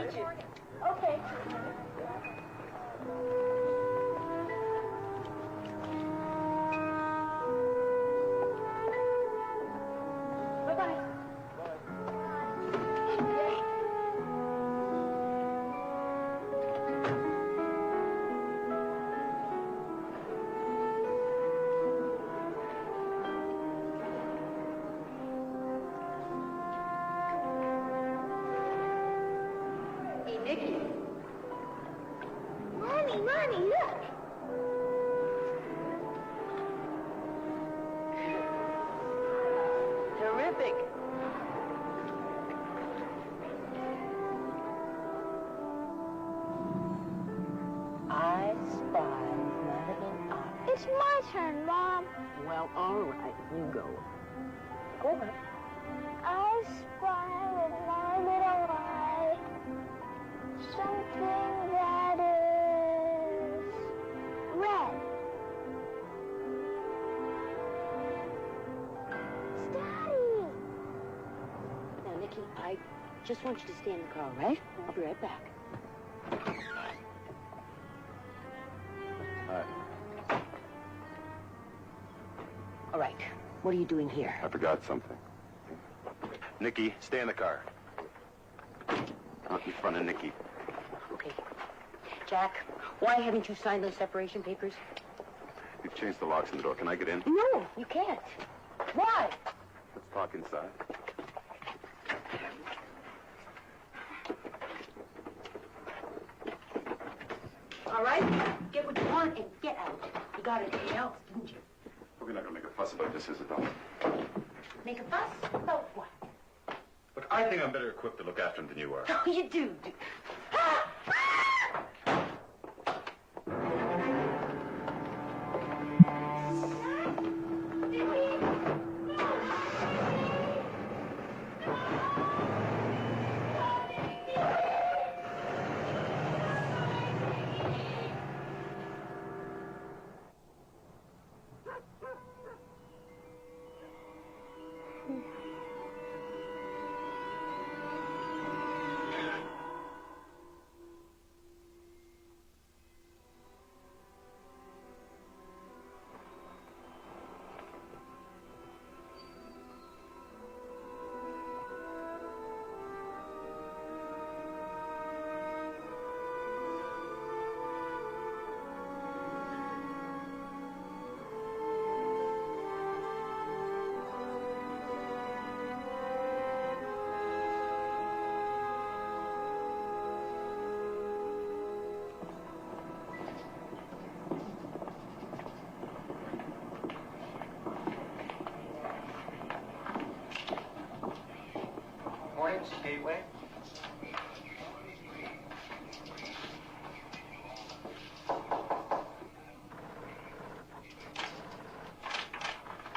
with you. Okay. Bye-bye. Nicky. Mommy, look. Terrific. I spy my little eye. It's my turn, Mom. Well, all right, you go. Go on. I spy with my little eye something that is red. It's Daddy. Now, Nicky, I just want you to stay in the car, all right? I'll be right back. Hi. All right. What are you doing here? I forgot something. Nicky, stay in the car. Not in front of Nicky. Okay. Jack, why haven't you signed those separation papers? You've changed the locks in the door. Can I get in? No, you can't. Why? Let's talk inside. All right. Get what you want and get out. You got anything else, didn't you? We're not going to make a fuss about this, is it, Dolly? Make a fuss? About what? Look, I think I'm better equipped to look after him than you are. Oh, you do. Morning, Gateway.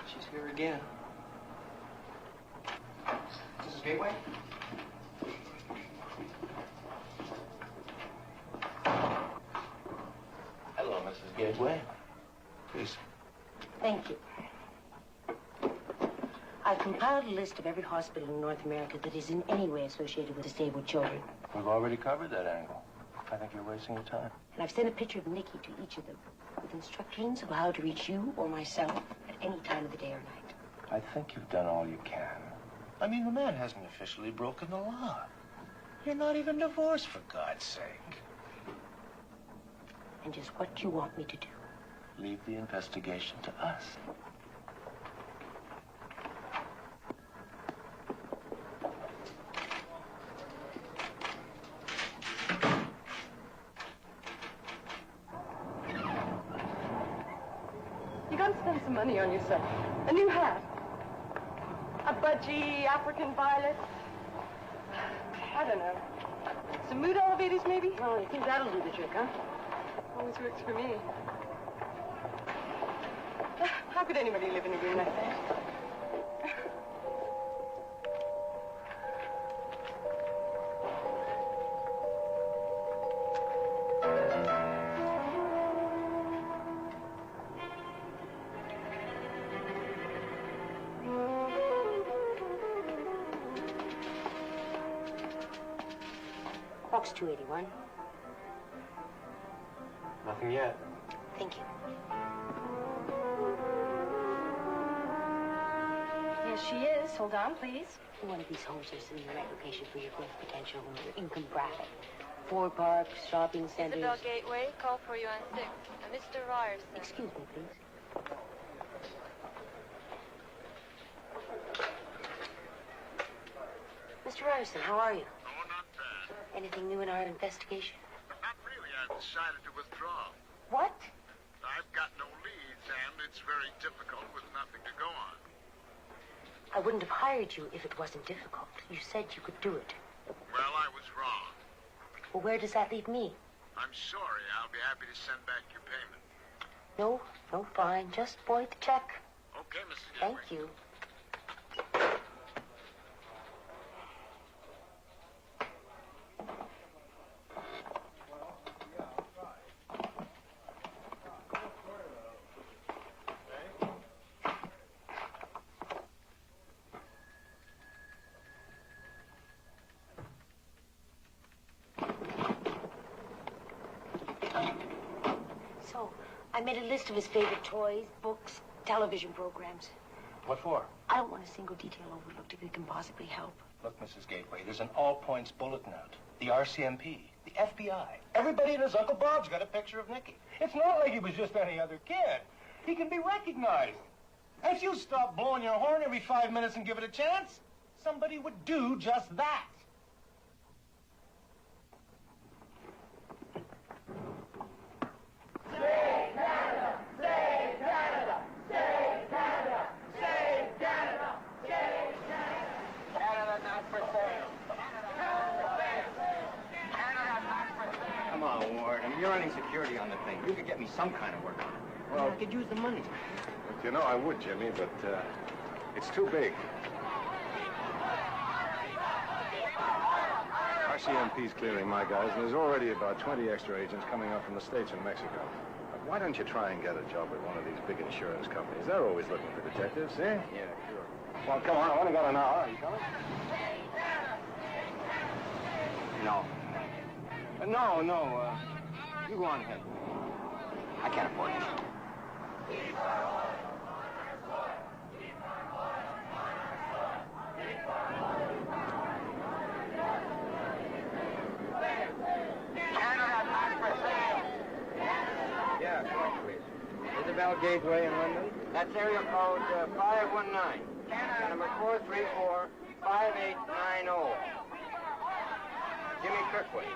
She's here again. Mrs. Gateway? Hello, Mrs. Gateway. Please. Thank you. I've compiled a list of every hospital in North America that is in any way associated with disabled children. We've already covered that angle. I think you're wasting your time. And I've sent a picture of Nicky to each of them with instructions of how to reach you or myself at any time of the day or night. I think you've done all you can. I mean, the man hasn't officially broken the law. You're not even divorced, for God's sake. And just what you want me to do. Leave the investigation to us. You gotta spend some money on yourself. A new hat. A budgie African violet. I don't know. Some mood elevators, maybe? Oh, you think that'll do the trick, huh? Always works for me. How could anybody live in a room like that? Box 281. Nothing yet. Thank you. Yes, she is. Hold on, please. One of these homes is in the right location for your growth potential and your income bracket. 4 parks, shopping centers. Isabel Gateway, call for you on 6. Mr. Ryerson. Excuse me, please. Mr. Ryerson, how are you? Oh, not bad. Anything new in our investigation? Not really. I've decided to withdraw. What? I've got no leads, and it's very difficult with nothing to go on. I wouldn't have hired you if it wasn't difficult. You said you could do it. Well, I was wrong. Well, where does that leave me? I'm sorry. I'll be happy to send back your payment. No, fine. Just void the check. Okay, Mrs. Thank Gateway. you. So, I made a list of his favorite toys, books, television programs. What for? I don't want a single detail overlooked if it can possibly help. Look, Mrs. Gateway, there's an all-points bulletin out. The RCMP, the FBI. Everybody and his Uncle Bob's got a picture of Nicky. It's not like he was just any other kid. He can be recognized. And if you stop blowing your horn every 5 minutes and give it a chance, somebody would do just that. Come on, Ward. I mean, you're running security on the thing. You could get me some kind of work on it. Well, I could use the money. You know, I would, Jimmy, but it's too big. RCMP's clearing my guys, and there's already about 20 extra agents coming up from the States and Mexico. Why don't you try and get a job with one of these big insurance companies? They're always looking for detectives, eh? Yeah, sure. Well, come on, I only got an hour. Are you coming? No. No, you go on ahead. I can't afford it. Yeah, come on, please. Isabel Gateway in London. That's area code 519. Number 434-5890. Jimmy Kirkwood.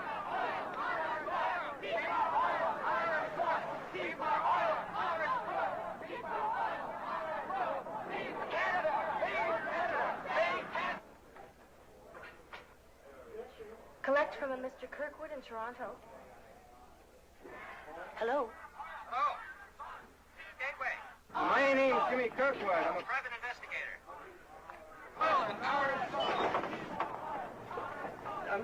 Collect from a Mr. Kirkwood in Toronto. Hello? Hello. Gateway. My name's Jimmy Kirkwood. I'm a... Private investigator.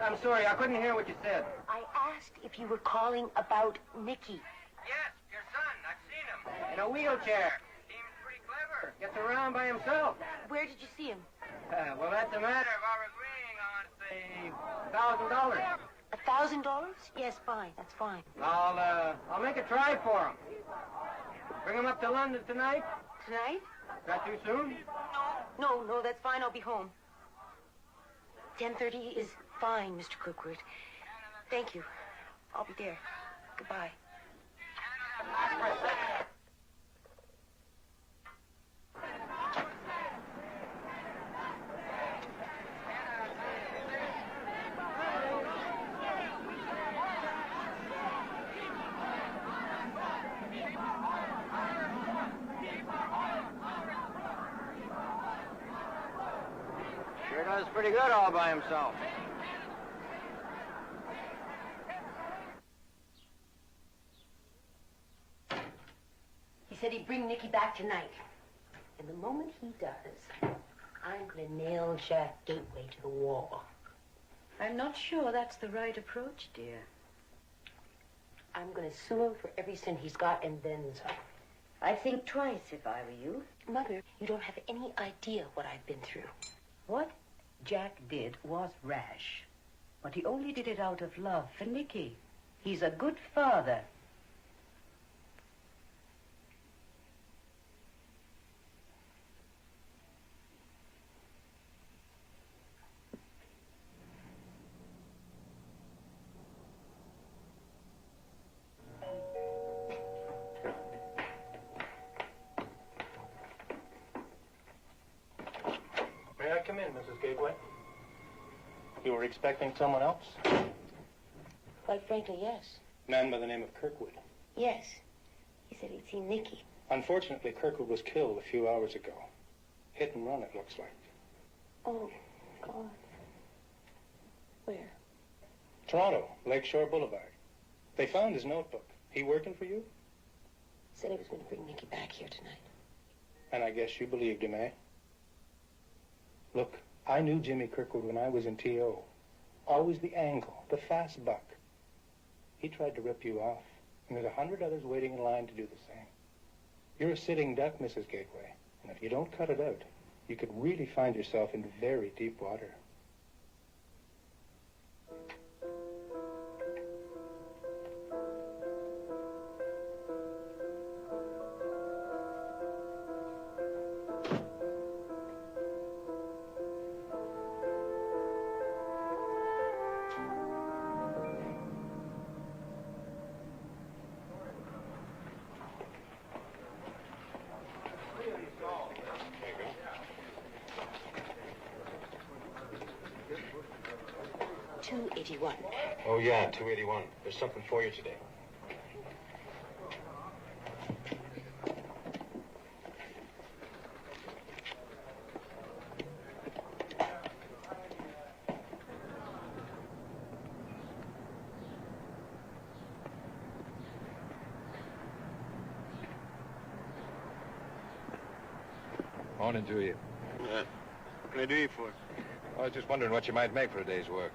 I'm sorry, I couldn't hear what you said. I asked if you were calling about Nicky. Yes, your son. I've seen him. In a wheelchair. Seems pretty clever. Gets around by himself. Where did you see him? Well, that's a matter of our agreeing on, say, $1,000. $1,000? Yes, fine. That's fine. I'll make a try for him. Bring him up to London tonight. Tonight? Is that too soon? No, that's fine. I'll be home. 10:30 is fine, Mr. Kirkwood. Thank you. I'll be there. Goodbye. Sure does pretty good all by himself. He said he'd bring Nicky back tonight. And the moment he does, I'm going to nail Jack Gateway to the wall. I'm not sure that's the right approach, dear. I'm going to sue him for every cent he's got and then some. I'd think twice if I were you. Mother, you don't have any idea what I've been through. What Jack did was rash. But he only did it out of love for Nicky. He's a good father. May I come in, Mrs. Gateway? You were expecting someone else? Quite frankly, yes. Man by the name of Kirkwood. Yes. He said he'd seen Nicky. Unfortunately, Kirkwood was killed a few hours ago. Hit and run, it looks like. Oh, God. Where? Toronto, Lakeshore Boulevard. They found his notebook. He working for you? Said he was going to bring Nicky back here tonight. And I guess you believed him, eh? Look, I knew Jimmy Kirkwood when I was in T.O. Always the angle, the fast buck. He tried to rip you off, and there's 100 others waiting in line to do the same. You're a sitting duck, Mrs. Gateway, and if you don't cut it out, you could really find yourself in very deep water. $2.81. Oh, yeah, 281. There's something for you today. Morning to you. What can I do you for? I was just wondering what you might make for a day's work.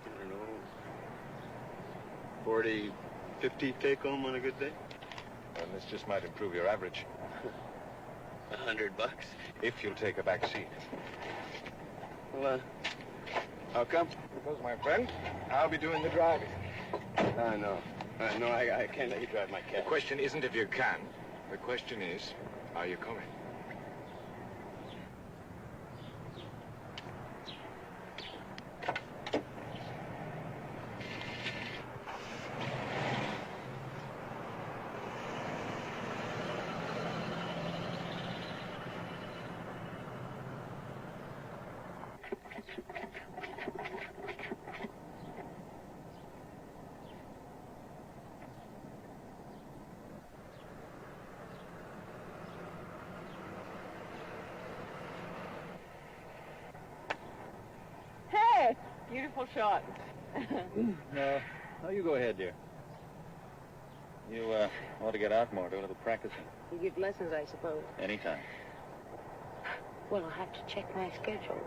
I don't know. 40, 50 take home on a good day? Well, this just might improve your average. $100. If you'll take a back seat. Well, how come? Because, my friend, I'll be doing the driving. No, I can't let you drive my The cab. question isn't if you can. The question is, are you coming? Hey, beautiful shot. No, you go ahead, dear. You ought to get out more, do a little practicing. You give lessons, I suppose. Anytime. Well, I'll have to check my schedule.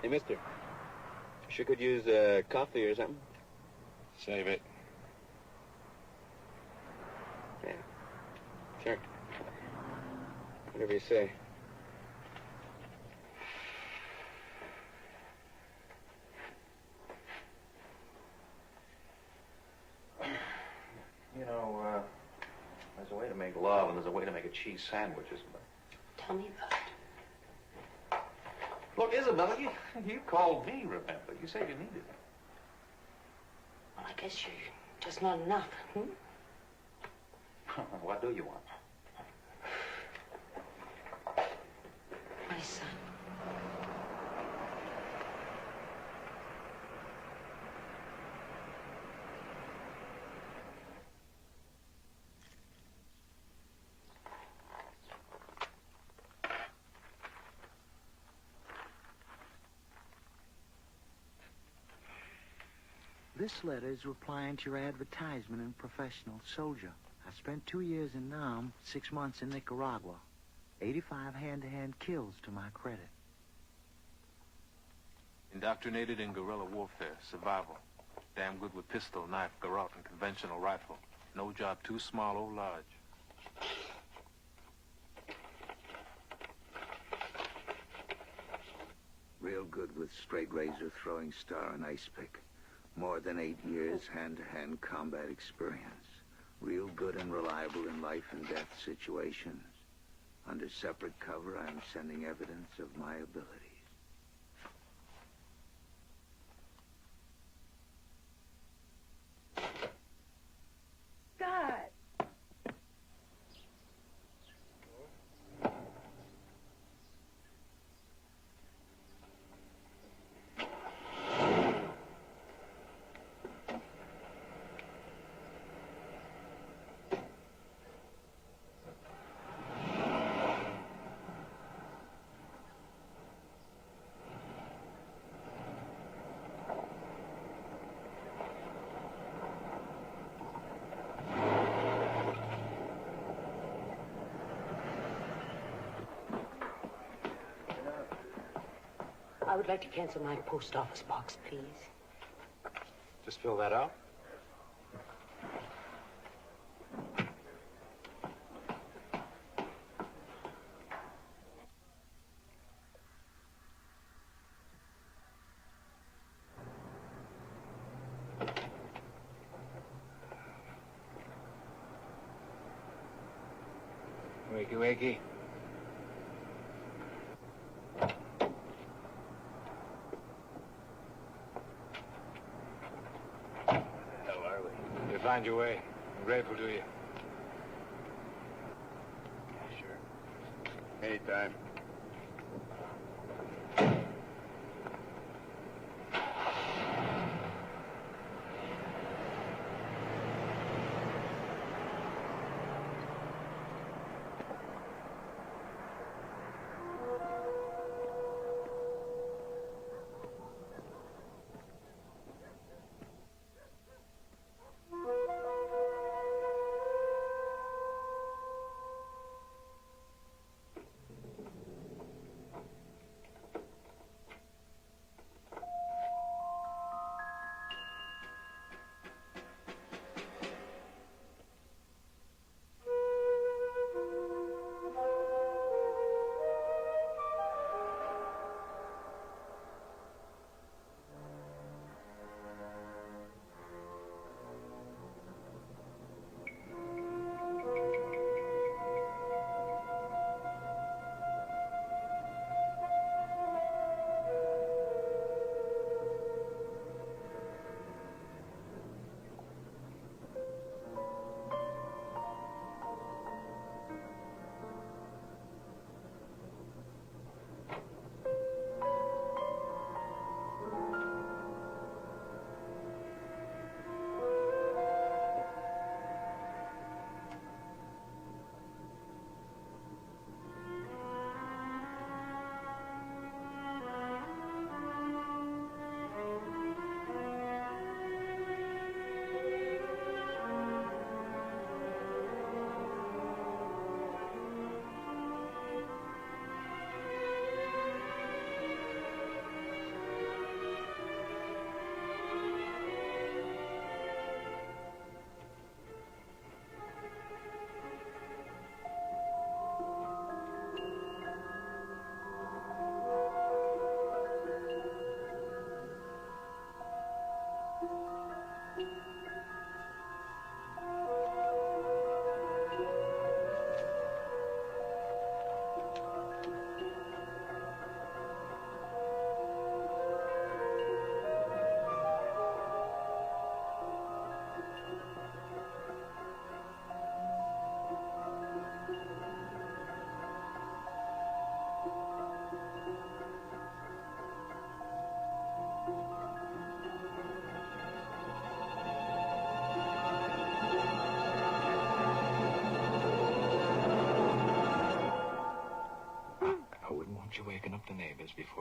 Hey, mister. Sure could use coffee or something. Save it. Yeah. Sure. Whatever you say. You know, there's a way to make love and there's a way to make a cheese sandwich, isn't there? Tell me about it. Look, Isabella, you called me, remember? You said you needed it. Well, I guess you're just not enough, hmm? What do you want? My son. This letter is replying to your advertisement in Professional Soldier. I spent 2 years in Nam, 6 months in Nicaragua. 85 hand-to-hand kills to my credit. Indoctrinated in guerrilla warfare, survival. Damn good with pistol, knife, garrote, and conventional rifle. No job too small or large. Real good with straight razor, throwing star, and ice pick. More than 8 years hand-to-hand combat experience. Real good and reliable in life and death situations. Under separate cover, I'm sending evidence of my abilities. God. I would like to cancel my post office box, please. Just fill that out. Wakey, wakey. Find your way. I'm grateful to you. Sure. Anytime.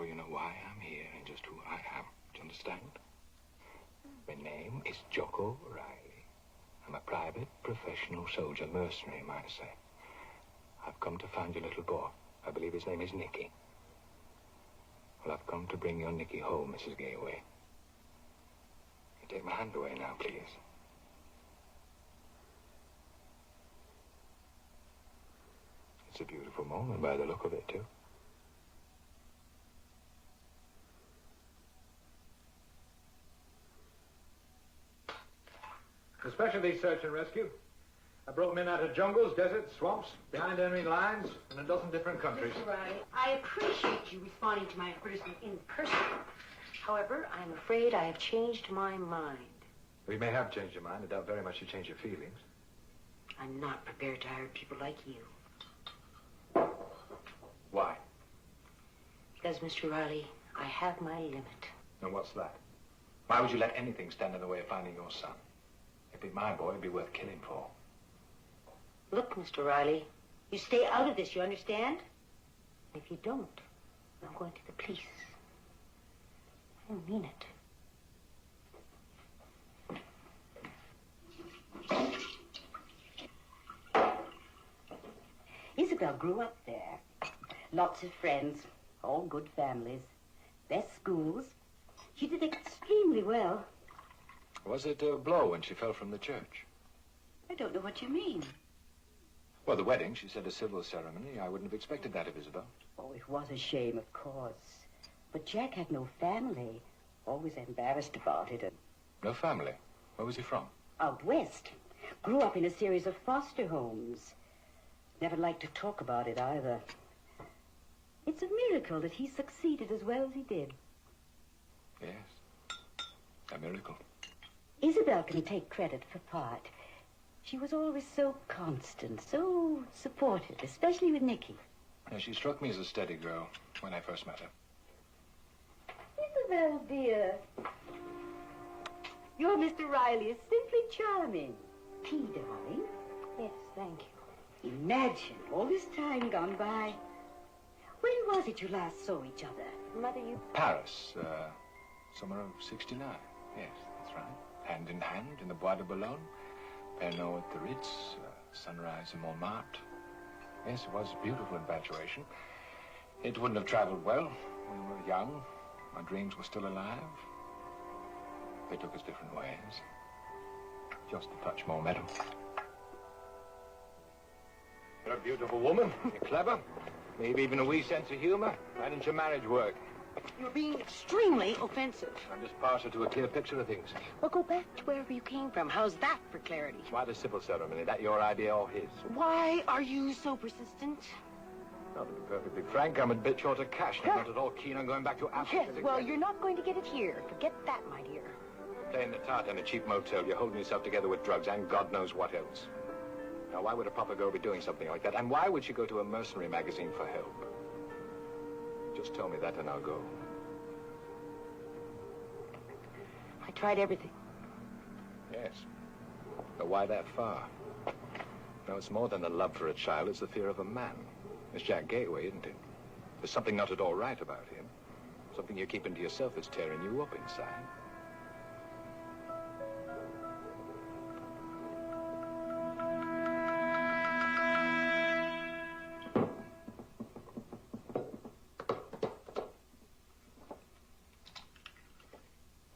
you know why I'm here and just who I am. Do you understand? My name is Jocko Riley. I'm a private, professional soldier, mercenary, might I say. I've come to find your little boy. I believe his name is Nicky. Well, I've come to bring your Nicky home, Mrs. Gateway. You take my hand away now, please. It's a beautiful moment by the look of it, too. The specialty search and rescue. I brought men out of jungles, deserts, swamps, behind enemy lines, in a dozen different countries. Mr. Riley, I appreciate you responding to my advertisement in person. However, I'm afraid I have changed my mind. We may have changed your mind. I doubt very much you change your feelings. I'm not prepared to hire people like you. Why? Because, Mr. Riley, I have my limit. And what's that? Why would you let anything stand in the way of finding your son? If it'd be my boy, it'd be worth killing for. Look, Mr. Riley, you stay out of this, you understand? If you don't, I'm going to the police. I mean it. Isabel grew up there. Lots of friends, all good families. Best schools. She did extremely well. Was it a blow when she fell from the church? I don't know what you mean. Well, the wedding, she said a civil ceremony. I wouldn't have expected that of Isabel. Oh, it was a shame, of course. But Jack had no family. Always embarrassed about it. No family? Where was he from? Out west. Grew up in a series of foster homes. Never liked to talk about it either. It's a miracle that he succeeded as well as he did. Yes. A miracle. Isabel can take credit for part. She was always so constant, so supportive, especially with Nicky. Yeah, she struck me as a steady girl when I first met her. Isabel, dear. Your Mr. Riley is simply charming. Tea, darling? Yes, thank you. Imagine all this time gone by. When was it you last saw each other? Mother, you... Paris, summer of '69. Yes, that's right. Hand in hand in the Bois de Boulogne. Pernod at the Ritz, sunrise in Montmartre. Yes, it was a beautiful infatuation. It wouldn't have traveled well. We were young. Our dreams were still alive. They took us different ways. Just a touch more metal. You're a beautiful woman. You're clever. Maybe even a wee sense of humor. Why didn't your marriage work? You're being extremely offensive. I'm just partial to a clear picture of things. Well, go back to wherever you came from. How's that for clarity? Why the civil ceremony? That your idea or his? Why are you so persistent? Well, to be perfectly frank, I'm a bit short of cash. I'm not at all keen on going back to Africa. Yes, well, you're not going to get it here. Forget that, my dear. Playing the tart in a cheap motel, you're holding yourself together with drugs and God knows what else. Now, why would a proper girl be doing something like that? And why would she go to a mercenary magazine for help? Just tell me that and I'll go. I tried everything. Yes. But why that far? No, it's more than the love for a child. It's the fear of a man. It's Jack Gateway, isn't it? There's something not at all right about him. Something you're keeping to yourself that's tearing you up inside.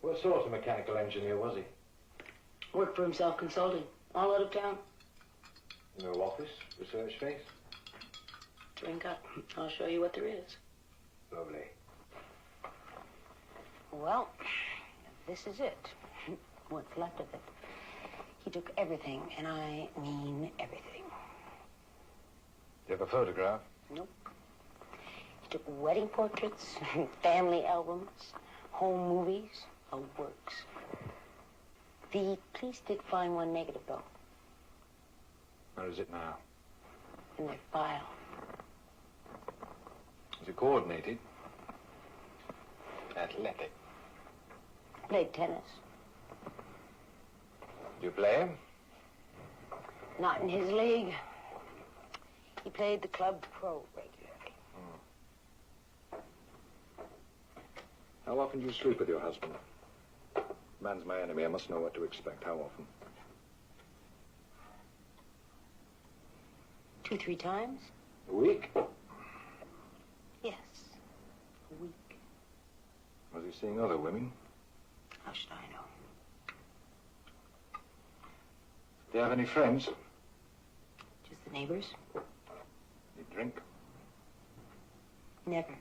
What sort of mechanical engineer was he? Worked for himself consulting. All out of town. No office? Research space? Drink up. I'll show you what there is. Lovely. Well, this is it. What's left of it. He took everything, and I mean everything. You have a photograph? Nope. He took wedding portraits, family albums, home movies, how it works. The police did find one negative, though. Where is it now? In their file. Is it coordinated? Athletic. Played tennis. Do you play him? Not in his league. He played the club pro regularly. How often do you sleep with your husband? Man's my enemy. I must know what to expect. How often? 2, 3 times. A week? Yes, a week. Was he seeing other women? How should I know? Do you have any friends? Just the neighbors? You drink? Never.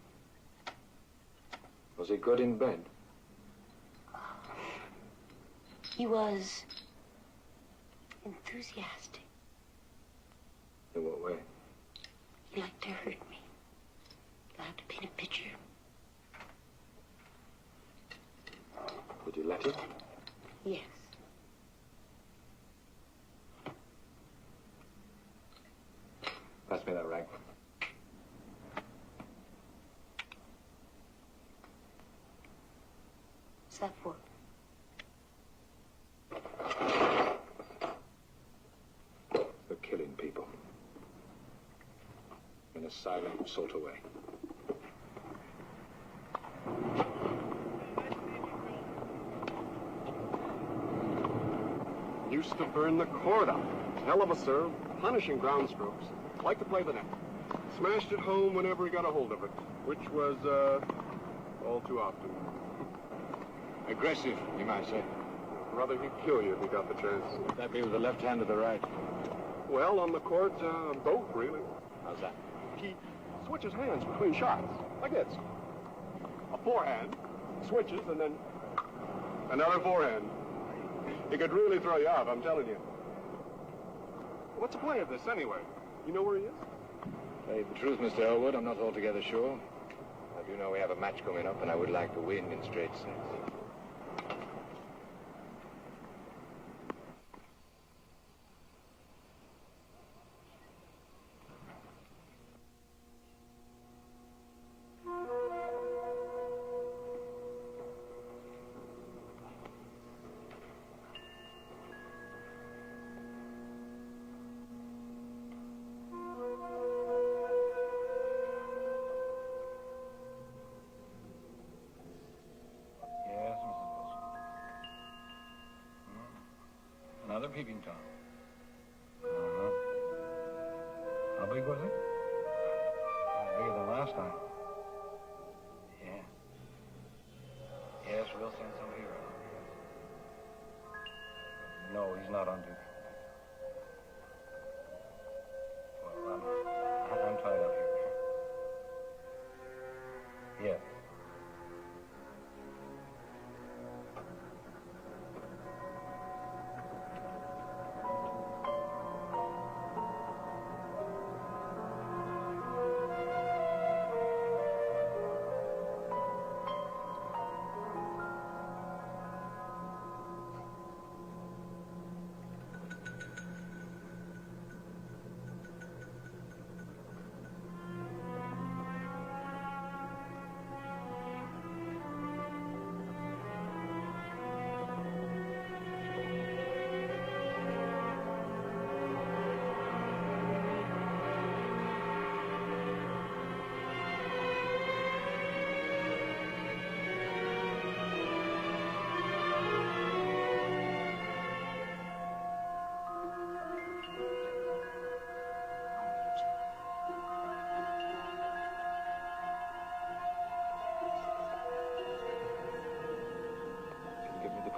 Was he good in bed? He was enthusiastic. In what way? He liked to hurt me. He liked to paint a picture. Would you let him? Yes. Pass me that rag. What's that for? For killing people. In a silent sort of way. Used to burn the cord out. Hell of a serve. Punishing ground strokes. Like to play the net. Smashed it home whenever he got a hold of it. Which was, all too often. Aggressive, you might say. Brother, he'd kill you if he got the chance. That be with the left hand or the right? Well, on the court, both, really. How's that? He switches hands between shots. Like this. A forehand, switches, and then another forehand. He could really throw you off, I'm telling you. What's the play of this, anyway? You know where he is? Tell you the truth, Mr. Elwood, I'm not altogether sure. I do know we have a match coming up, and I would like to win in straight sets. Another peeping Tom. Uh-huh. How big was it? Bigger than last time. Yeah. Yes, we'll send somebody around. No, he's not on duty. Well, I'm tied up here. Yeah.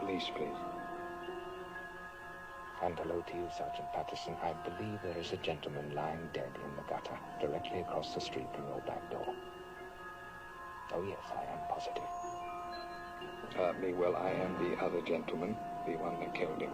Police, please. And hello to you, Sergeant Patterson. I believe there is a gentleman lying dead in the gutter, directly across the street from your back door. Oh, yes, I am positive. Well, I am the other gentleman, the one that killed him.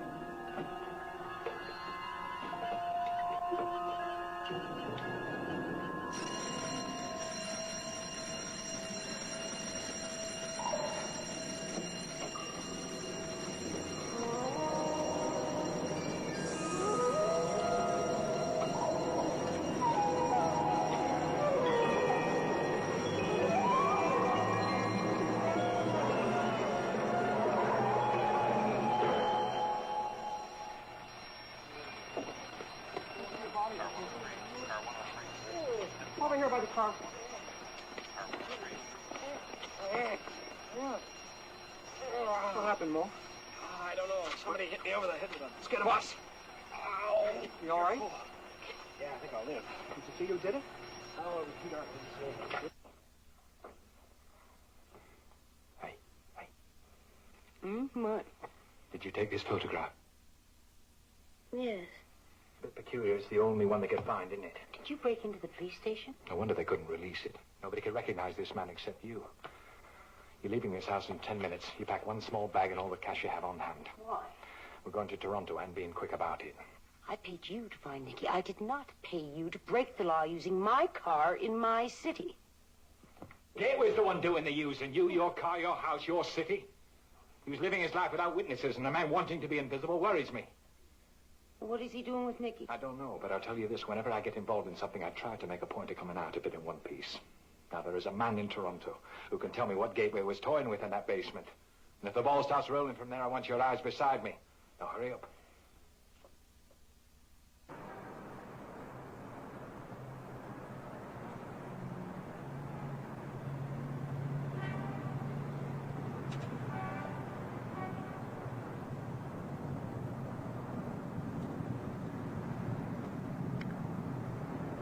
Over here by the car. happened, Mo? I don't know. Somebody hit me over the head with a skid of ice. Ow! You all right? Yeah, I think I'll live. Did you see who did it? Oh, Peter, I didn't see. What? Did you take this photograph? Yes. A bit peculiar. It's the only one they could find, isn't it? Did you break into the police station? No wonder they couldn't release it. Nobody could recognize this man except you. You're leaving this house in 10 minutes. You pack one small bag and all the cash you have on hand. Why? We're going to Toronto and being quick about it. I paid you to find Nicky. I did not pay you to break the law using my car in my city. Gateway's the one doing the using. You, your car, your house, your city. He was living his life without witnesses, and a man wanting to be invisible worries me. What is he doing with Nicky? I don't know, but I'll tell you this. Whenever I get involved in something, I try to make a point of coming out of it in one piece. Now, there is a man in Toronto who can tell me what Gateway was toying with in that basement. And if the ball starts rolling from there, I want your eyes beside me. Now, hurry up.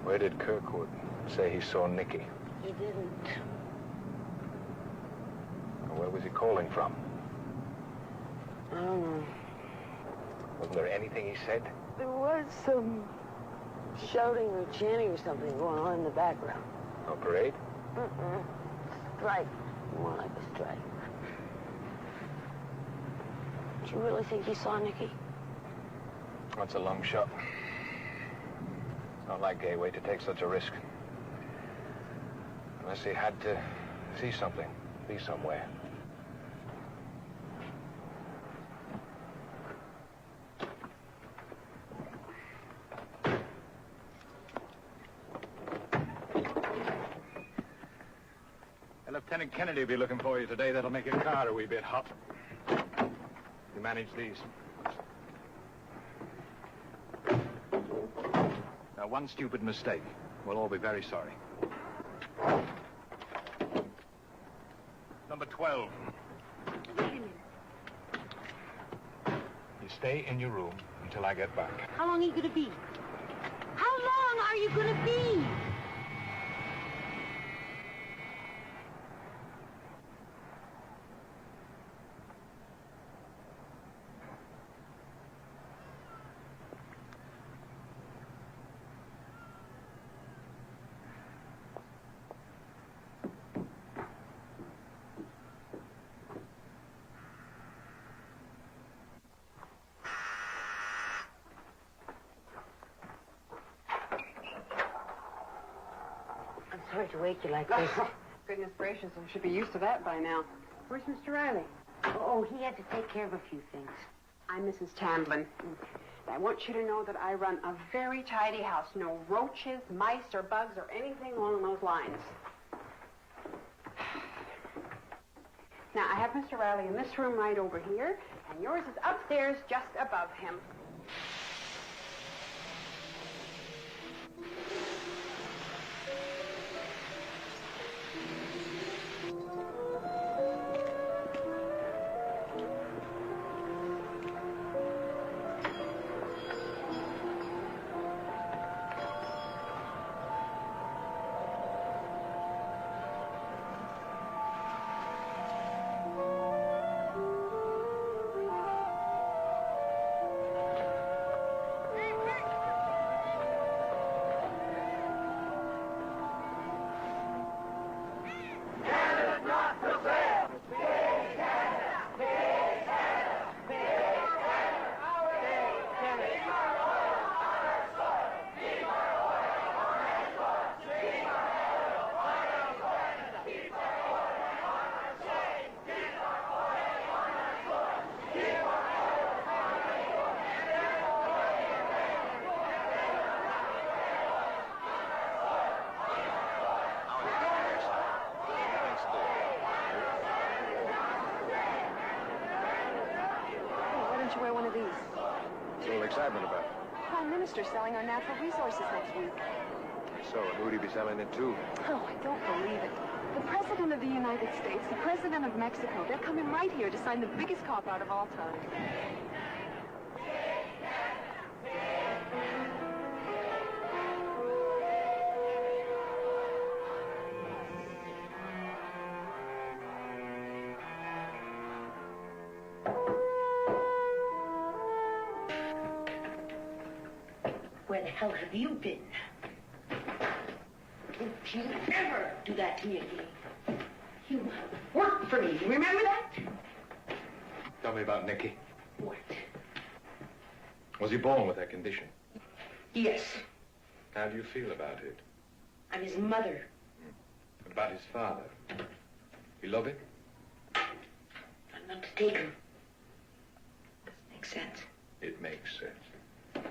Where did Kirkwood say he saw Nicky? He didn't. Where was he calling from? I don't know. Wasn't there anything he said? There was some shouting or chanting or something going on in the background. No parade? Strike. More like a strike. Do you really think he saw Nicky? That's a long shot. Not like Gateway to take such a risk. Unless he had to see something, be somewhere. And Lieutenant Kennedy will be looking for you today. That'll make your car a wee bit hot. You manage these. Now, one stupid mistake. We'll all be very sorry. Number 12. You stay in your room until I get back. How long are you going to be? How long are you going to be? Sorry to wake you like this. Goodness gracious, I should be used to that by now. Where's Mr. Riley? Oh, he had to take care of a few things. I'm Mrs. Tamblin. I want you to know that I run a very tidy house. No roaches, mice, or bugs, or anything along those lines. Now, I have Mr. Riley in this room right over here, and yours is upstairs just above him. Excitement about it. Prime Minister selling our natural resources next week. So, and who'd he be selling it to? Oh, I don't believe it. The President of the United States, the President of Mexico, they're coming right here to sign the biggest cop-out of all time. Where the hell have you been? Don't you ever do that to me again. You worked for me. Remember that? Tell me about Nicky. What? Was he born with that condition? Yes. How do you feel about it? I'm his mother. About his father? You love him? I'm not to take him. Doesn't make sense. It makes sense.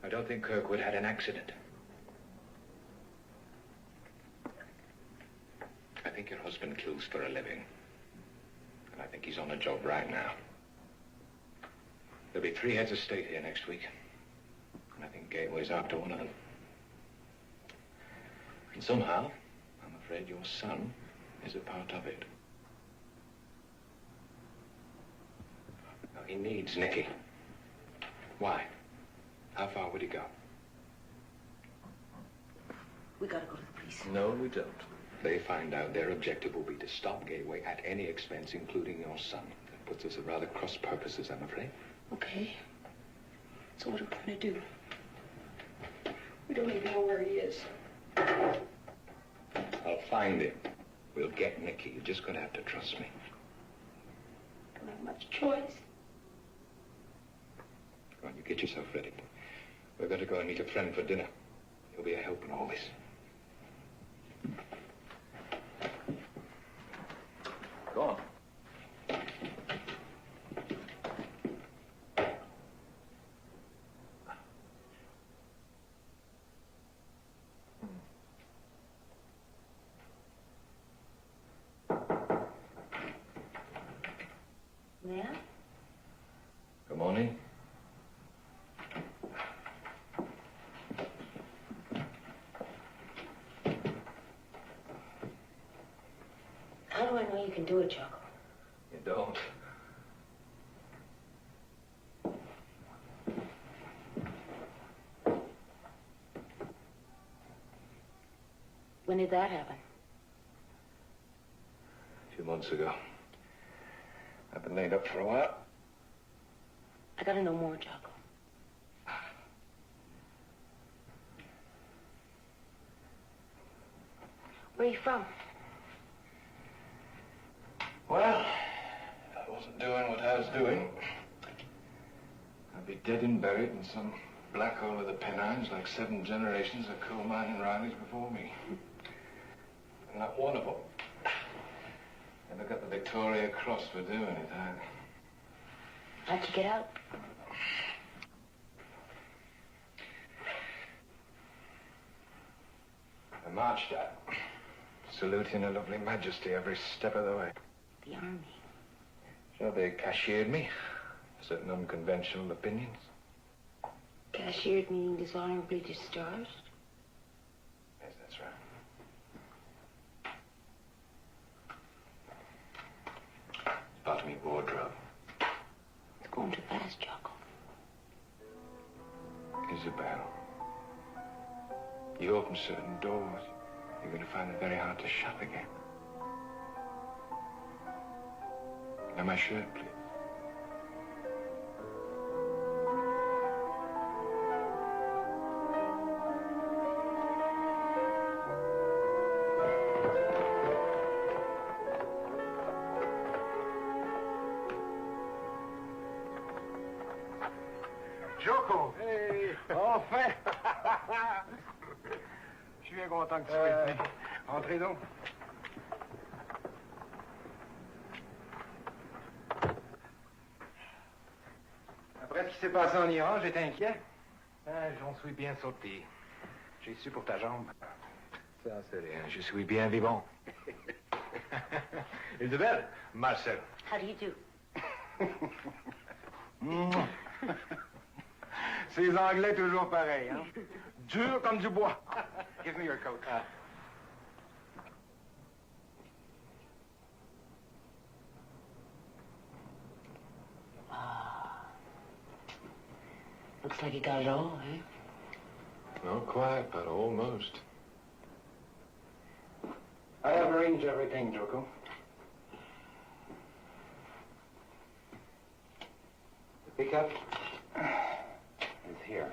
I don't think Kirkwood had an accident. I think your husband kills for a living. And I think he's on a job right now. There'll be 3 heads of state here next week. And I think Gateway's after one of them. And somehow, I'm afraid your son is a part of it. Now, he needs Nicky. Why? How far would he go? We gotta go to the police. No, we don't. They find out, their objective will be to stop Gateway at any expense, including your son. That puts us at rather cross purposes, I'm afraid. Okay. So what are we gonna do? We don't even know where he is. I'll find him. We'll get Nicky. You're just gonna have to trust me. Don't have much choice. Come on, you get yourself ready. We're going to go and meet a friend for dinner. He'll be a help in all this. Go on. Yeah? Good morning. How do I know you can do it, Jocko? You don't. When did that happen? A few months ago. I've been laid up for a while. I gotta know more, Jocko. Where are you from? Well, if I wasn't doing what I was doing, I'd be dead and buried in some black hole of the Pennines like 7 generations of coal mining Rileys before me. And not one of them ever got the Victoria Cross for doing it, either. How'd you get out? I marched out, saluting Her Lovely Majesty every step of the way. The army. So they cashiered me for certain unconventional opinions. Cashiered meaning dishonorably discharged? Yes, that's right. It's part of me wardrobe. It's going too fast, Jocko. Isabel, you open certain doors, you're going to find it very hard to shut again. Now, my shirt, please. Jocko! Hey! Enfin! Je suis bien content que tu sois ici. Entrez donc. Après ce qui s'est passé en Iran, j'étais inquiet. J'en suis bien sorti. J'ai su pour ta jambe. Ça, c'est rien. Je suis bien vivant. Isabelle, Marcel. How do you do? Ces Anglais toujours pareils, hein? Durs comme du bois. Give me your coat. Looks like you got it all, eh? Not quite, but almost. I have arranged everything, Joko. The pickup is here.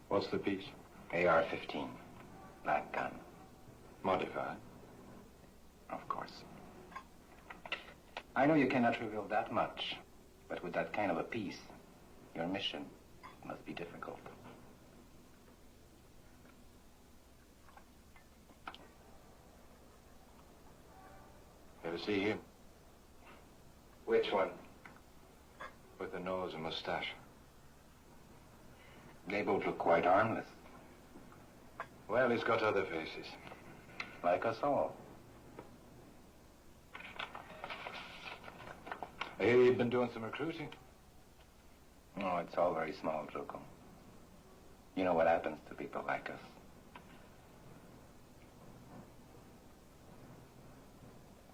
What's the piece? AR-15. Black gun. Modified. Of course. I know you cannot reveal that much, but with that kind of a piece, your mission must be difficult. Ever see him? Which one? With the nose and mustache. They both look quite harmless. Well, he's got other faces. Like us all. I hear you've been doing some recruiting. No, it's all very small, Joko. You know what happens to people like us.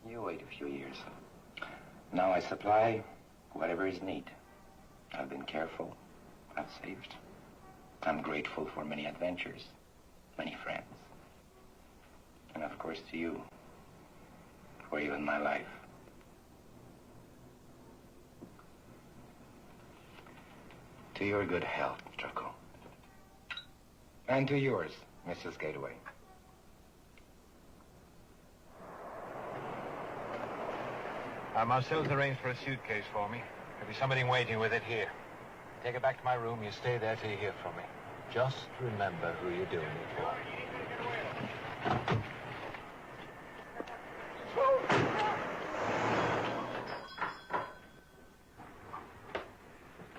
You wait a few years. Now I supply whatever is need. I've been careful. I've saved. I'm grateful for many adventures, many friends. And of course to you, for even my life. To your good health, Joko. And to yours, Mrs. Gateway. Marcel's arranged for a suitcase for me. There'll be somebody waiting with it here. Take it back to my room. You stay there till you hear from me. Just remember who you're doing it for.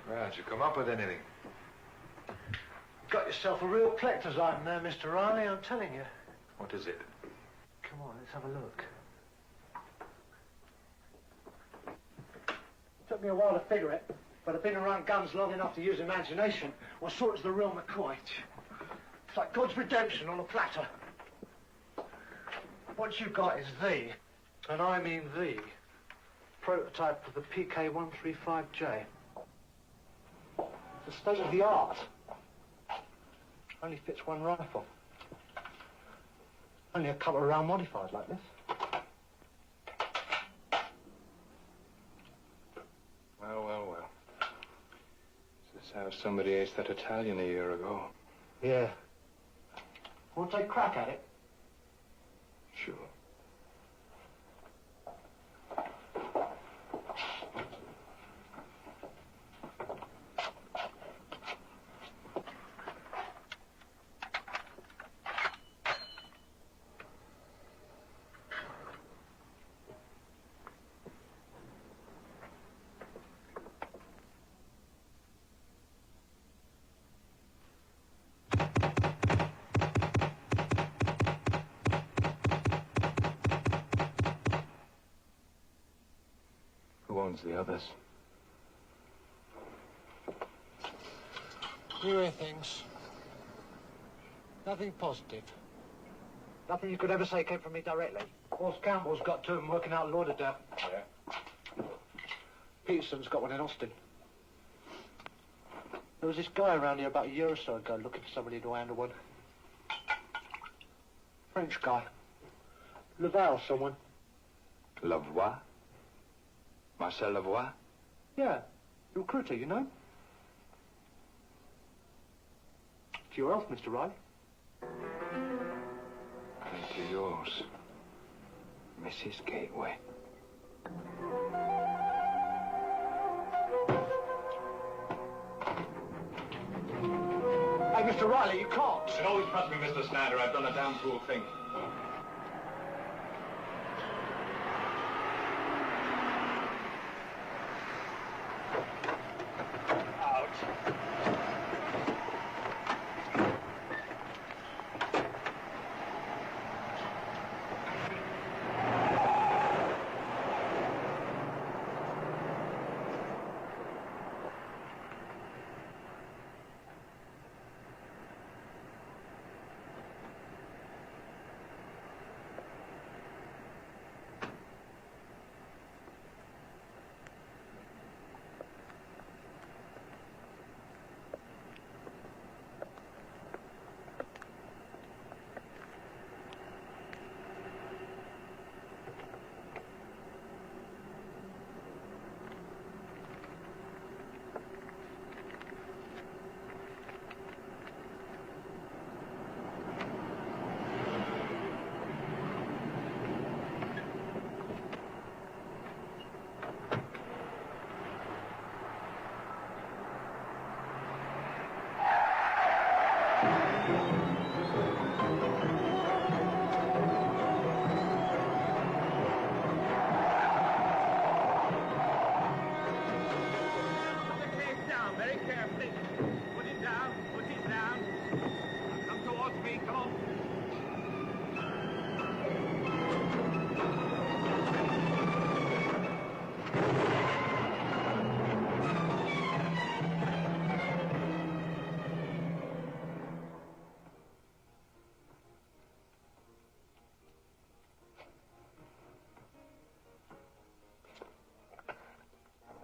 Well, did you come up with anything? Got yourself a real collector's item there, Mr. Riley, I'm telling you. What is it? Come on, let's have a look. Took me a while to figure it, but I've been around guns long enough to use imagination. What sort is the real McCoy? It's like God's redemption on a platter. What you got is the, and I mean the, prototype of the PK-135J. It's a state of the art. Only fits one rifle. Only a couple of round modified like this. Well, well, well. This is how somebody aced that Italian a year ago. Yeah. Want to take a crack at it? Sure. Who owns the others? You hear things. Nothing positive. Nothing you could ever say came from me directly. Horse Campbell's got two of them working out in Lauderdale. Yeah? Peterson's got one in Austin. There was this guy around here about a year or so ago looking for somebody to handle one. French guy. Laval, someone. Lavoie? Marcel Lavoie? Yeah, recruiter, you know? To your health, Mr. Riley. And to yours, Mrs. Gateway. Hey, Mr. Riley, you can't. You should always trust me, Mr. Snyder. I've done a damn fool thing.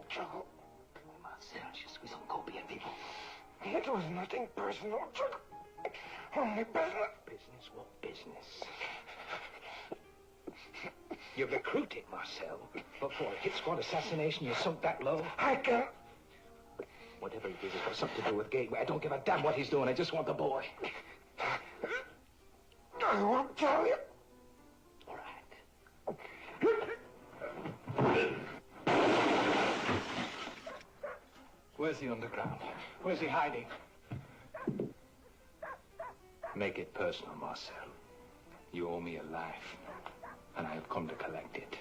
Trouble. Marcel, je suis encore bien vivant. It was nothing personal. Only business. Business? What business? You're recruited, Marcel. But for a hit squad assassination, you sunk that low? I can't. Whatever he did, it's got something to do with Gateway. I don't give a damn what he's doing. I just want the boy. I won't tell you. All right. Where's the underground? Where's he hiding? Make it personal, Marcel. You owe me a life, and I have come to collect it.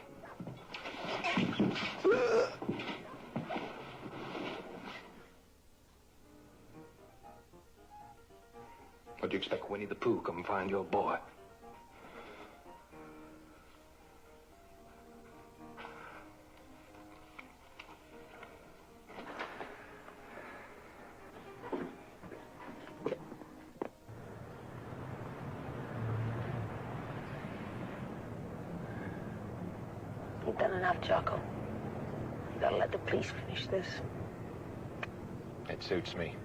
What do you expect Winnie the Pooh come find your boy? You've done enough, Jocko. You gotta let the police finish this. It suits me.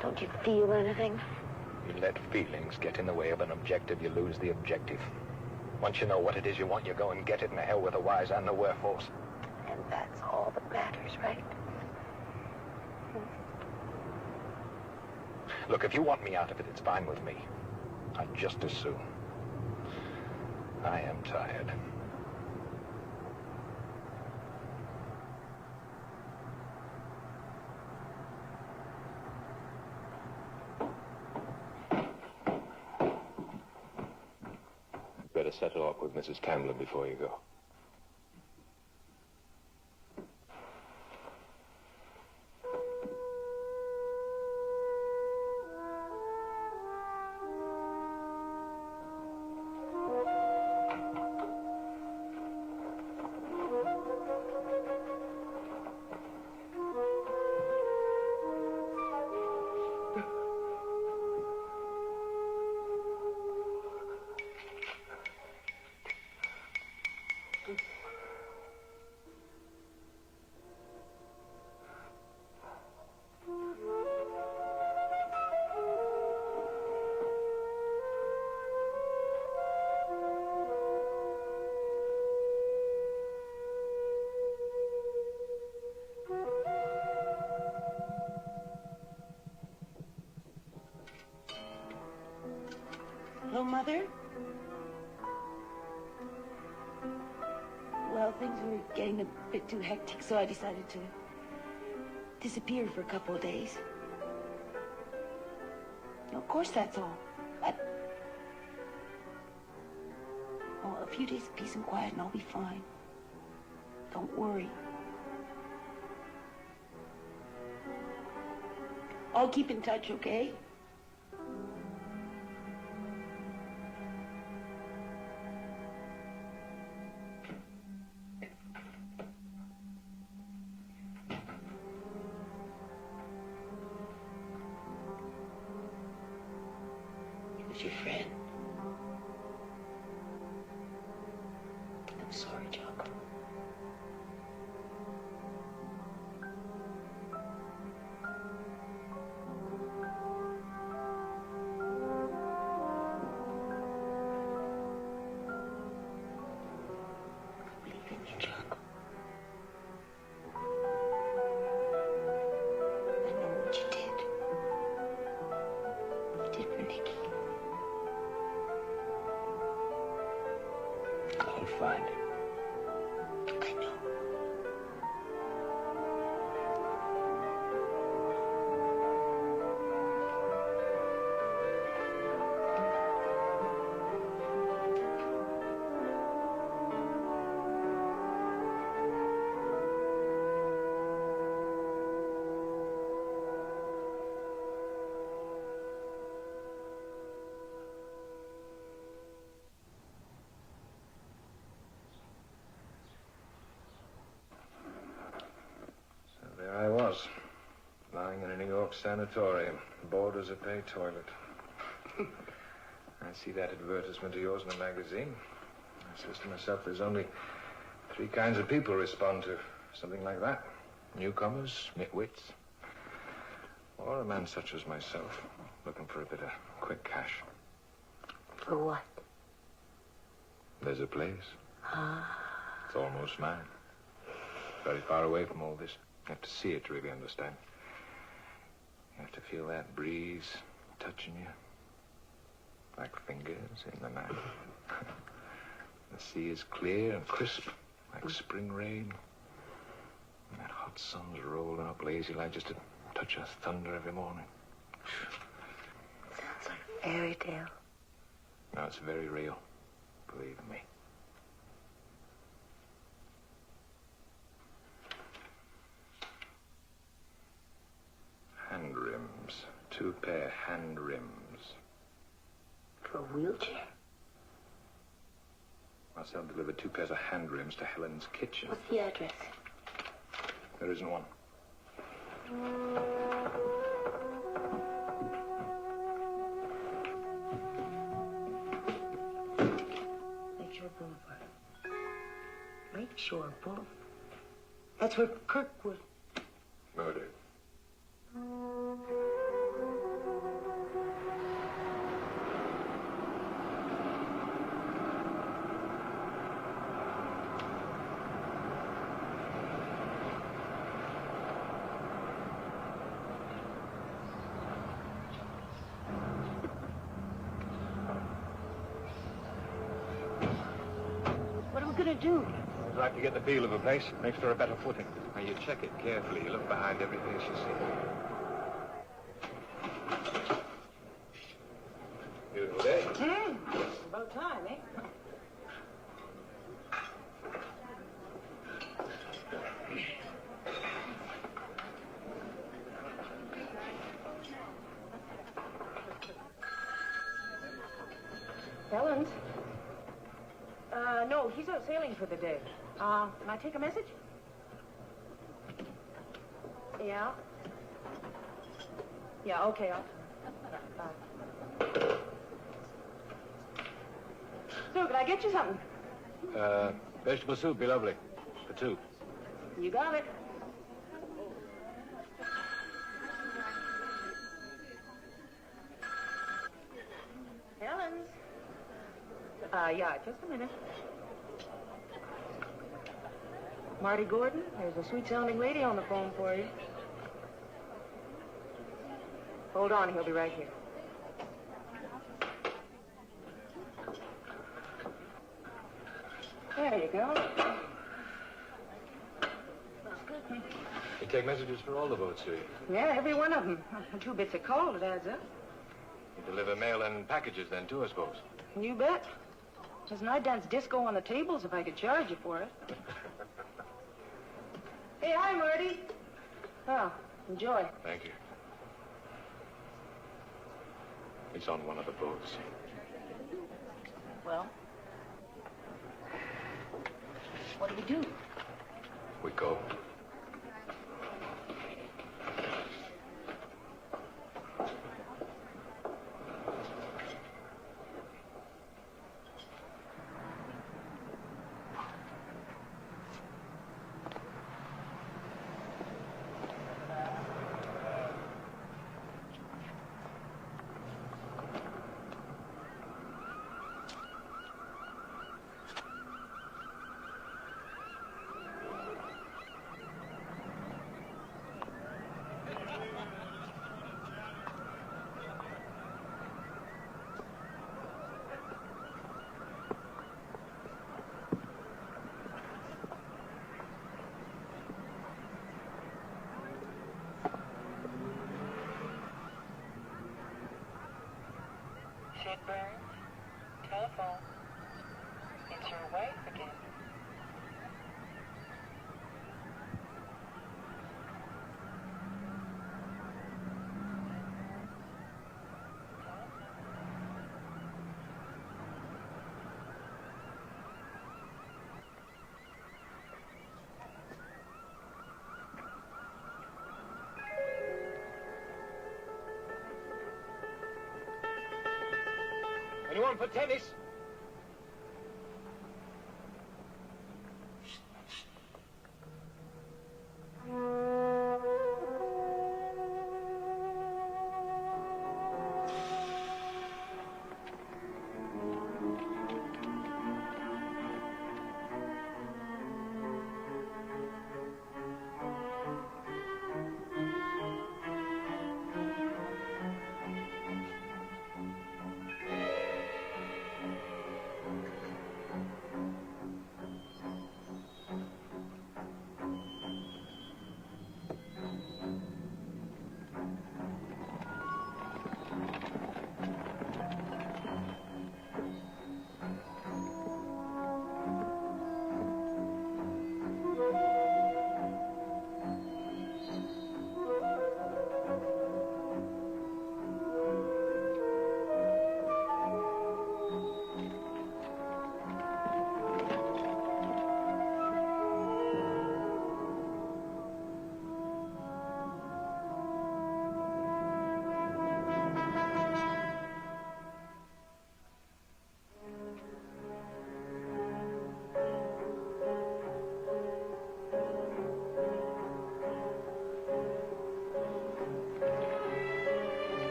Don't you feel anything? You let feelings get in the way of an objective, you lose the objective. Once you know what it is you want, you go and get it, and the hell with the whys and the wherefores. And that's all that matters, right? Look, if you want me out of it, it's fine with me. I'd just as soon. I am tired. Better settle up with Mrs. Camden before you go. Hello, Mother? Well, things were getting a bit too hectic, so I decided to disappear for a couple of days. Of course, that's all. Oh, a few days of peace and quiet and I'll be fine. Don't worry. I'll keep in touch, okay? Who's your friend? I'm sorry, Jocko. I believe in you, Jocko. I know what you did. You did for Nicky. I'll find him. I know. sanatorium. Boarders a pay toilet. I see that advertisement of yours in the magazine. I says to myself, there's only 3 kinds of people respond to something like that. Newcomers, nitwits, or a man such as myself, looking for a bit of quick cash. For what? There's a place. It's almost mine. Very far away from all this. You have to see it to really understand. You have to feel that breeze touching you. Like fingers in the night. The sea is clear and crisp, like spring rain. And that hot sun's rolling up lazy like just a touch of thunder every morning. Sounds like a fairy tale. No, it's very real. Believe me. Hand rims. 2 pair hand rims. For a wheelchair? Marcel delivered 2 pairs of hand rims to Helen's kitchen. What's the address? There isn't one. Lakeshore Boulevard. Lakeshore Boulevard. That's where Kirkwood. Murdered. What are we gonna do? I'd like to get the feel of a place. Makes for a better footing. Now, you check it carefully. You look behind every face you see. Beautiful day. About time, eh? Helen's? No, he's out sailing for the day. Can I take a message? Yeah? Yeah, okay, So, can I get you something? Vegetable soup be lovely. For 2. You got it. Helen's? Yeah, just a minute. Marty Gordon, there's a sweet-sounding lady on the phone for you. Hold on, he'll be right here. There you go. You take messages for all the boats, do you? Yeah, every one of them. 2 bits of coal, it adds up. You deliver mail and packages then, too, I suppose. You bet. Listen, I'd dance disco on the tables if I could charge you for it. Hey, hi, Marty. Oh, enjoy. Thank you. It's on one of the boats. Well, what do we do? We go. Shit burns. Telephone. It's your wife again. Anyone for tennis?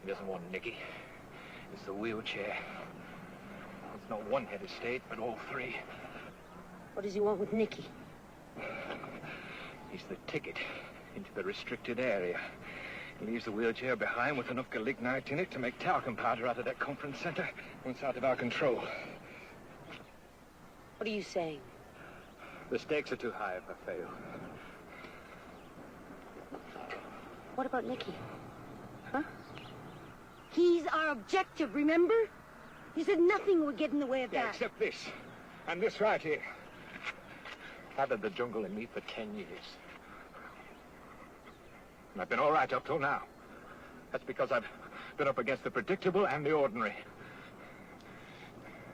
He doesn't want Nicky. It's the wheelchair. It's not one head of state, but all three. What does he want with Nicky? He's the ticket into the restricted area. He leaves the wheelchair behind with enough galignite in it to make talcum powder out of that conference center when it's out of our control. What are you saying? The stakes are too high if I fail. What about Nicky? Huh? He's our objective, remember? You said nothing would get in the way of Yeah, that. except this. And this right here. I've had the jungle in me for 10 years. And I've been all right up till now. That's because I've been up against the predictable and the ordinary.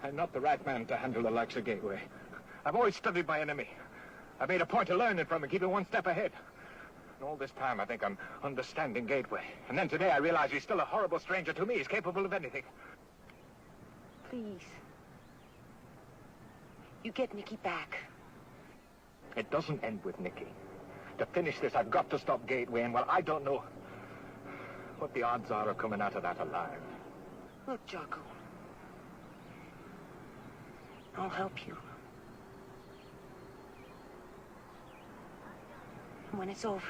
I'm not the right man to handle the likes of Gateway. I've always studied my enemy. I've made a point of learning from him, keeping one step ahead. And all this time, I think I'm understanding Gateway. And then today, I realize he's still a horrible stranger to me. He's capable of anything. Please. You get Nicky back. It doesn't end with Nicky. To finish this, I've got to stop Gateway, and, well, I don't know what the odds are of coming out of that alive. Look, Jocko. I'll help you. And when it's over,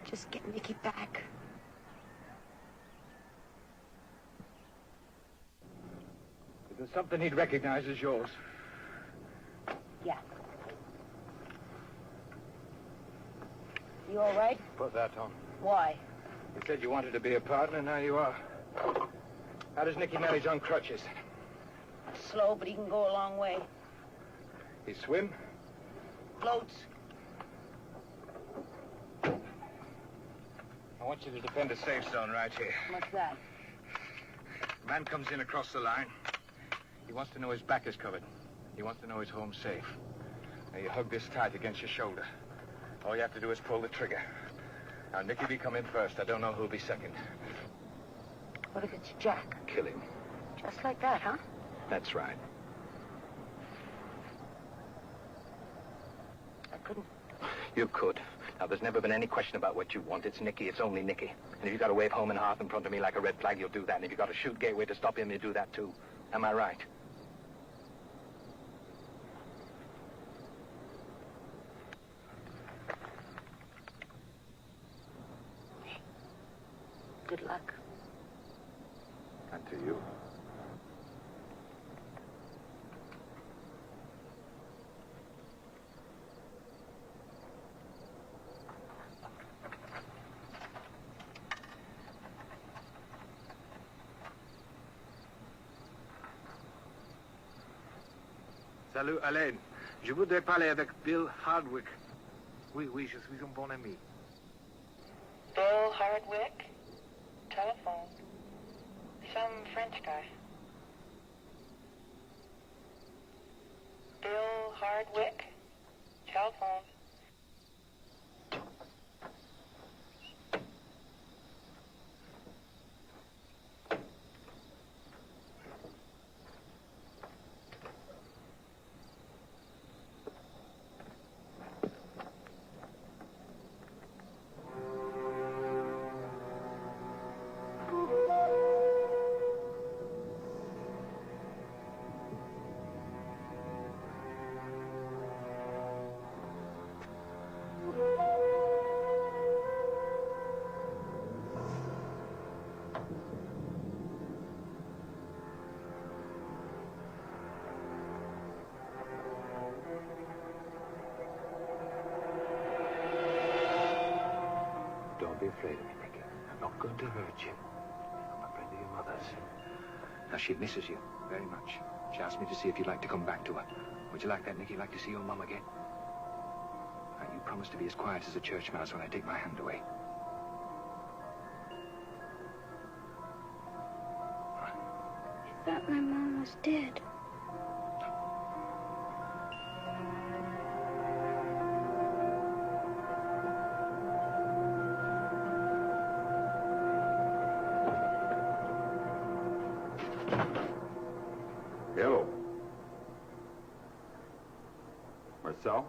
just get Nicky back. Is there something he'd recognize as yours? Yeah. You all right? Put that on. Why? You said you wanted to be a partner, now you are. How does Nicky manage on crutches? Slow, but he can go a long way. He swim? Floats. I want you to defend a safe zone right here. What's that? Man comes in across the line. He wants to know his back is covered. He wants to know his home's safe. Now, you hug this tight against your shoulder. All you have to do is pull the trigger. Now, Nicky be coming first. I don't know who'll be second. What if it's Jack? Kill him. Just like that, huh? That's right. I couldn't. You could. Now, there's never been any question about what you want. It's Nicky. It's only Nicky. And if you've got to wave home and hearth in front of me like a red flag, you'll do that. And if you've got to shoot Gateway to stop him, you do that, too. Am I right? good luck. And to you. Salut, Alain. Je voudrais parler avec Bill Hardwick. Oui, oui, je suis un bon ami. Bill Hardwick? Telephone. Some French guy. Bill Hardwick? Telephone. Don't be afraid of me, Nicky. I'm not going to hurt you. I'm a friend of your mother's. Now, she misses you very much. She asked me to see if you'd like to come back to her. Would you like that, Nicky? Like to see your mum again? Now, you promise to be as quiet as a church mouse when I take my hand away. I thought my mom was dead. Hello. Marcel?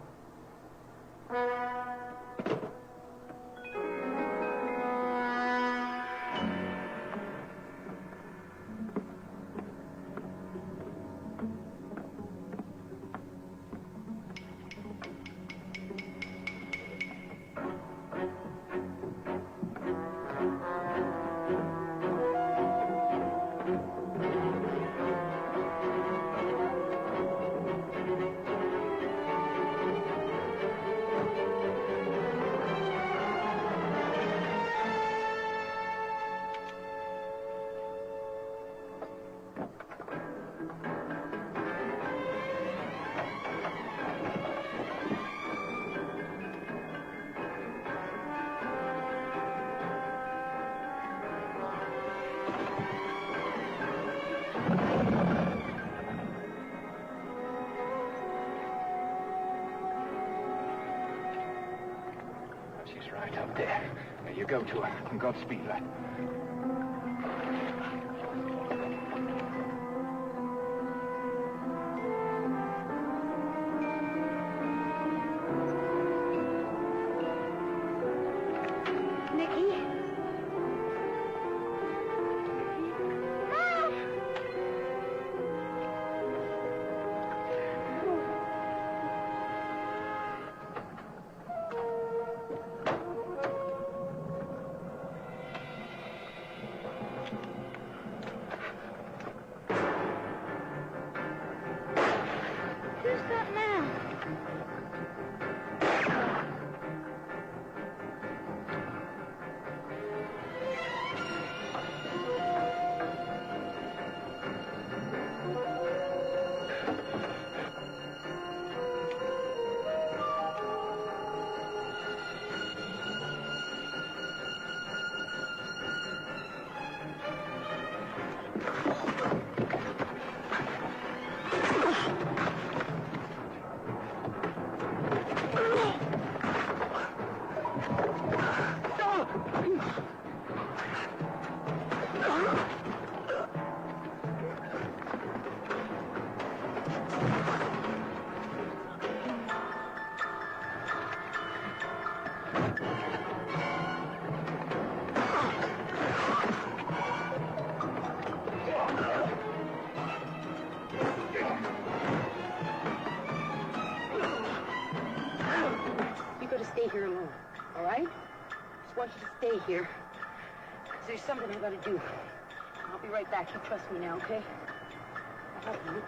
She's right up there. There you go to her. And Godspeed, lad. Nicky? Who's that now? You're going to stay here alone, all right? Just want you to stay here. There's something I gotta do. I'll be right back. You trust me now, okay? I love you.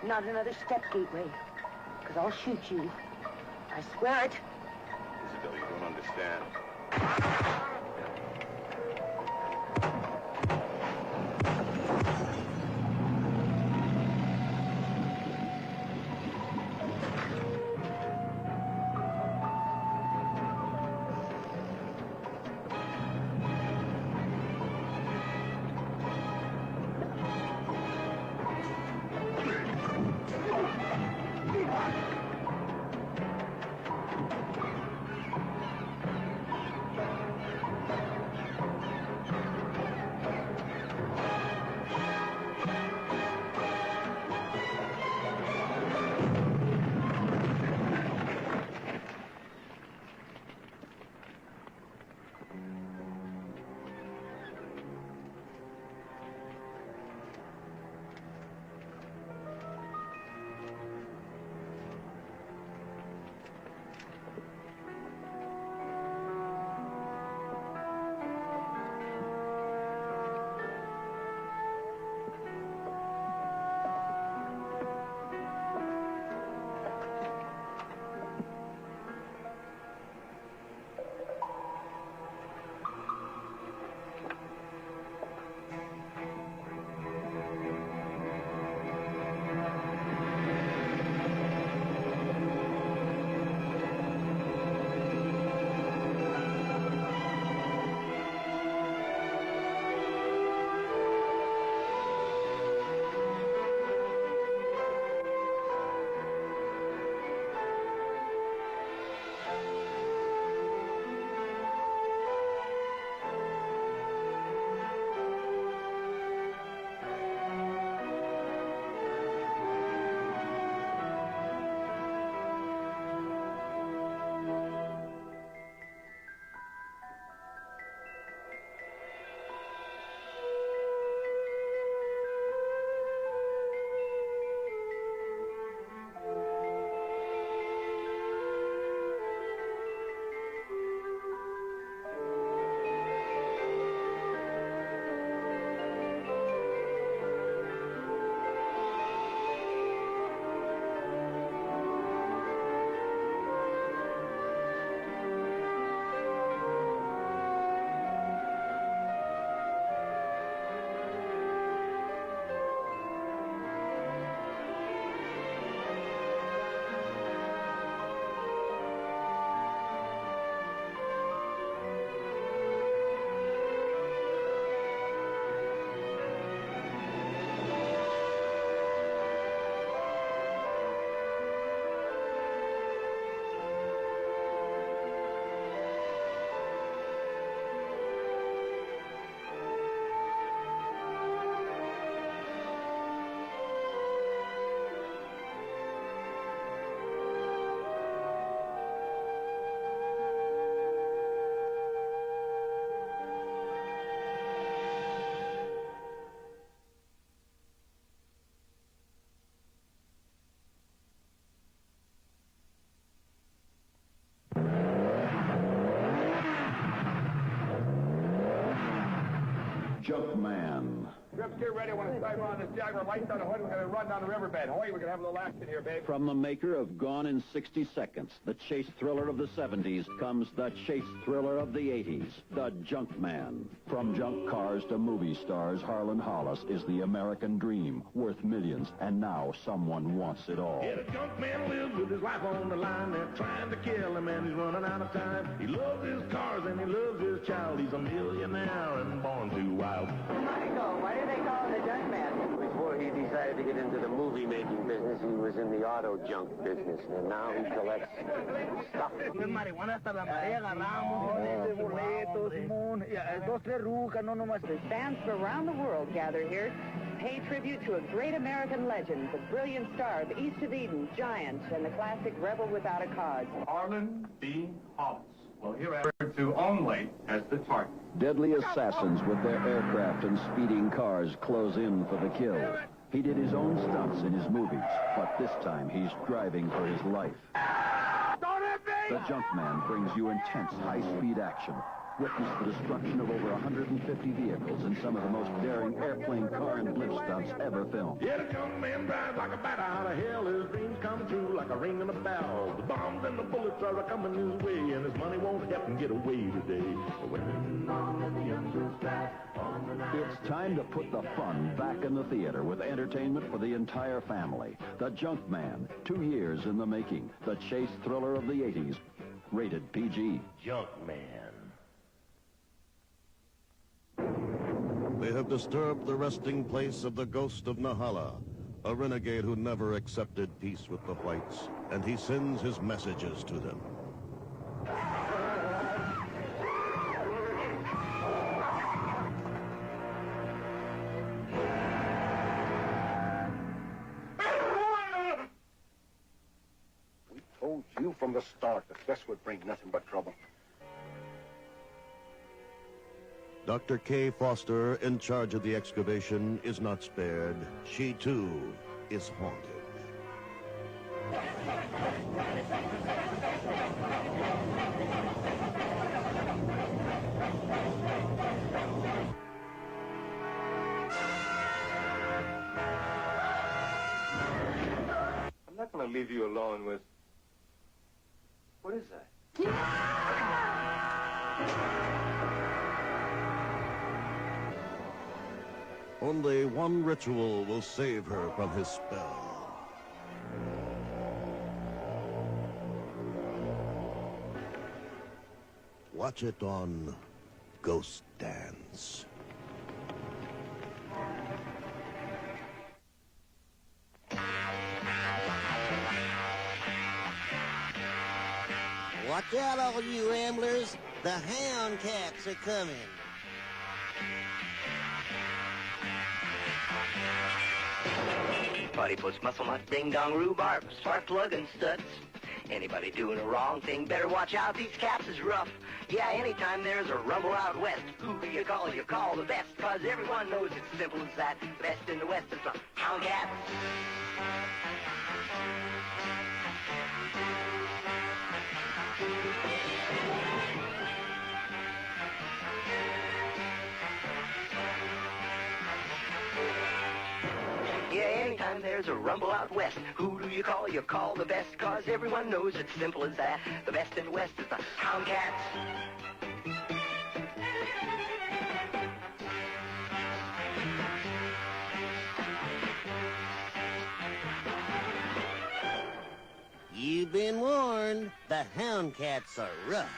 Not another step, Gateway, because I'll shoot you. I swear it. Isabel, you don't understand. Junkman. Trips, get ready. I want to start on this Jaguar. Lights on the hood. We're going to run down the riverbed. Hoy, we're going to have a little action here, babe. From the maker of Gone in 60 Seconds, the chase thriller of the 70s, comes the chase thriller of the 80s, The Junkman. From junk cars to movie stars, Harlan Hollis is the American dream, worth millions, and now someone wants it all. Yeah, the junk man lives with his life on the line. They're trying to kill him, and he's running out of time. He loves his cars, and he loves his child. He's a millionaire and born too wild. Michael, why do they call him the junk man? Before he decided to get into the movie-making business, he was in the auto junk business, and now he collects stuff. Fans from around the world gather here, pay tribute to a great American legend, the brilliant star of East of Eden, Giant, and the classic Rebel Without a Cause. Arlen B. Hollis will here referred to only as the target. Deadly assassins with their aircraft and speeding cars close in for the kill. He did his own stunts in his movies, but this time he's driving for his life. The Junk Man brings you intense high-speed action. Witness the destruction of over 150 vehicles in some of the most daring airplane, car, and blimp stunts ever filmed. Yeah, the young man drives like a bat out of hell. His dreams come true like a ring in a bell. The bombs and the bullets are coming his way, and his money won't help him get away today. Women on the young side on the night. It's time to put the fun back in the theater with entertainment for the entire family. The Junk Man, 2 years in the making. The chase thriller of the 80s. Rated PG. Junk Man. They have disturbed the resting place of the ghost of Nahala, a renegade who never accepted peace with the whites, and he sends his messages to them. We told you from the start that this would bring nothing but trouble. Dr. Kay Foster, in charge of the excavation, is not spared. She, too, is haunted. I'm not going to leave you alone with... What is that? Only one ritual will save her from his spell. Watch it on Ghost Dance. Watch out, all you ramblers. The hound cats are coming. Buddy puts muscle nut, ding dong, rhubarb, spark plug and studs. Anybody doing a wrong thing, better watch out, these caps is rough. Yeah, anytime there's a rumble out west, who do you call? You call the best, cause everyone knows it's simple as that. The best in the west is the hound cats. Yeah, anytime there's a rumble out west, who do you call? You call the best, cause everyone knows it's simple as that. The best in the west is the hound cats. You've been warned. The hound cats are rough.